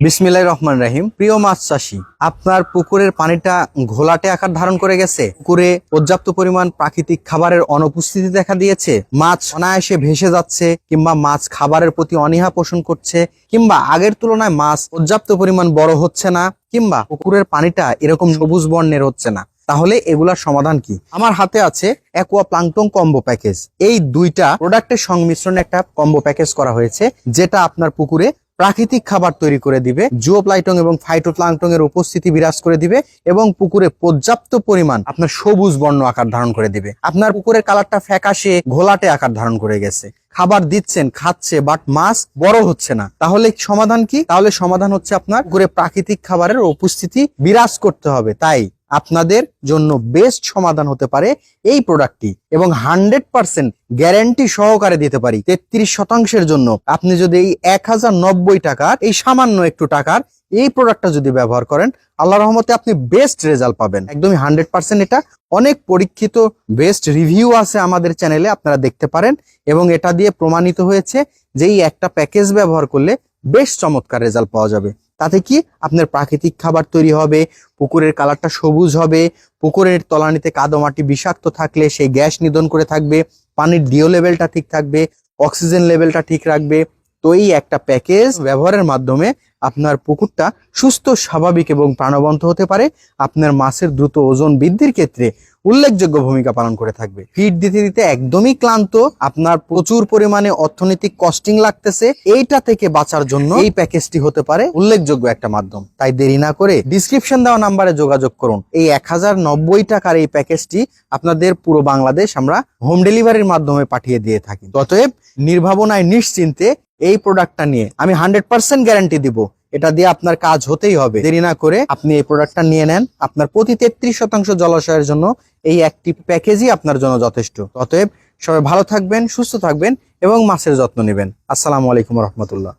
বিসমিল্লাহির রহমানির রহিম। প্রিয় মাছ চাষী, আপনার পুকুরের পানিটা ঘোলাটে আকার ধারণ করে গেছে, পুকুরে পর্যাপ্ত পরিমাণ প্রাকৃতিক খাবারের অনুপস্থিতি দেখা দিয়েছে, মাছ অনায়াসে ভেসে যাচ্ছে, কিংবা মাছ খাবারের প্রতি অনীহা পোষণ করছে, কিংবা আগের তুলনায় মাছ পর্যাপ্ত পরিমাণ বড় হচ্ছে না, কিংবা পুকুরের পানিটা এরকম সবুজ বর্ণের হচ্ছে না, তাহলে এগুলার সমাধান কি? আমার হাতে আছে অ্যাকোয়া প্লাঙ্কটন কম্বো প্যাকেজ। এই দুইটা প্রোডাক্টের সংমিশ্রণে একটা কম্বো প্যাকেজ করা হয়েছে, যেটা আপনার পুকুরে প্রাকৃতিক খাবার তৈরি করে দিবে, জুওপ্লাঙ্কটন এবং ফাইটোপ্লাঙ্কটন এর উপস্থিতি বিরাজ করে দিবে এবং পুকুরে পর্যাপ্ত পরিমাণ আপনার সবুজ বর্ণ আকার ধারণ করে দিবে। আপনার পুকুরের কালারটা ফ্যাকাশে ঘোলাটে আকার ধারণ করে গেছে, খাবার দিচ্ছেন, খাচ্ছে, বাট মাছ বড় হচ্ছে না, তাহলে সমাধান কি? তাহলে সমাধান হচ্ছে আপনার পুকুরে প্রাকৃতিক খাবারের উপস্থিতি বিরাজ করতে হবে। তাই আপনাদের জন্য বেস্ট সমাধান হতে পারে এই প্রোডাক্টটি, এবং 100% গ্যারান্টি সহকারে দিতে পারি 33% জন্য। আপনি যদি এই 1090 টাকার, এই সামান্য একটু টাকার এই প্রোডাক্টটা যদি ব্যবহার করেন, আল্লাহর রহমতে আপনি বেস্ট রেজাল্ট পাবেন, একদমই 100%। এটা অনেক পরীক্ষিত বেস্ট রিভিউ আছে আমাদের চ্যানেলে, আপনারা দেখতে পারেন, এবং এটা দিয়ে প্রমাণিত হয়েছে যে এই একটা প্যাকেজ ব্যবহার করলে বেশ চমৎকার রেজাল্ট পাওয়া যাবে। তাতে কি আপনার প্রাকৃতিক খাবার তৈরি হবে, পুকুরের কালারটা সবুজ হবে, পুকুরের তলানিতে কাদো মাটি বিষাক্ত থাকলে সেই গ্যাস নিধন করে থাকবে, পানির ডিও লেভেলটা ঠিক থাকবে, অক্সিজেন লেভেলটা ঠিক রাখবে। তো এই একটা প্যাকেজ ব্যবহারের মাধ্যমে আপনার পুকুরটা সুস্থ, স্বাভাবিক এবং প্রাণবন্ত হতে পারে, আপনার মাছের দ্রুত ওজন বৃদ্ধির ক্ষেত্রে উল্লেখযোগ্য ভূমিকা পালন করে থাকবে। ফিড দিতে দিতে একদমই ক্লান্ত, আপনার প্রচুর পরিমাণে অর্থনৈতিক কস্টিং লাগতেছে, এইটা থেকে বাঁচার জন্য এই প্যাকেজটি হতে পারে উল্লেখযোগ্য একটা মাধ্যম। তাই দেরি না করে ডিসক্রিপশন দেওয়া নাম্বারে যোগাযোগ করুন। এই 1090 টাকার এই প্যাকেজটি আপনাদের পুরো বাংলাদেশ আমরা হোম ডেলিভারির মাধ্যমে পাঠিয়ে দিয়ে থাকি। অতএব নির্ভাবনায় নিশ্চিন্তে এই প্রোডাক্টটা নিয়ে আমি 100% গ্যারান্টি দিব, এটা দিয়ে আপনার কাজ হতেই হবে। দেরি না করে আপনি এই প্রোডাক্টটা নিয়ে নেন, আপনার প্রতি 33% জলাশয়ের জন্য এই একটি প্যাকেজই আপনার জন্য যথেষ্ট। অতএব সবাই ভালো থাকবেন, সুস্থ থাকবেন এবং মাছের যত্ন নেবেন। আসসালামু আলাইকুম রহমতুল্লাহ।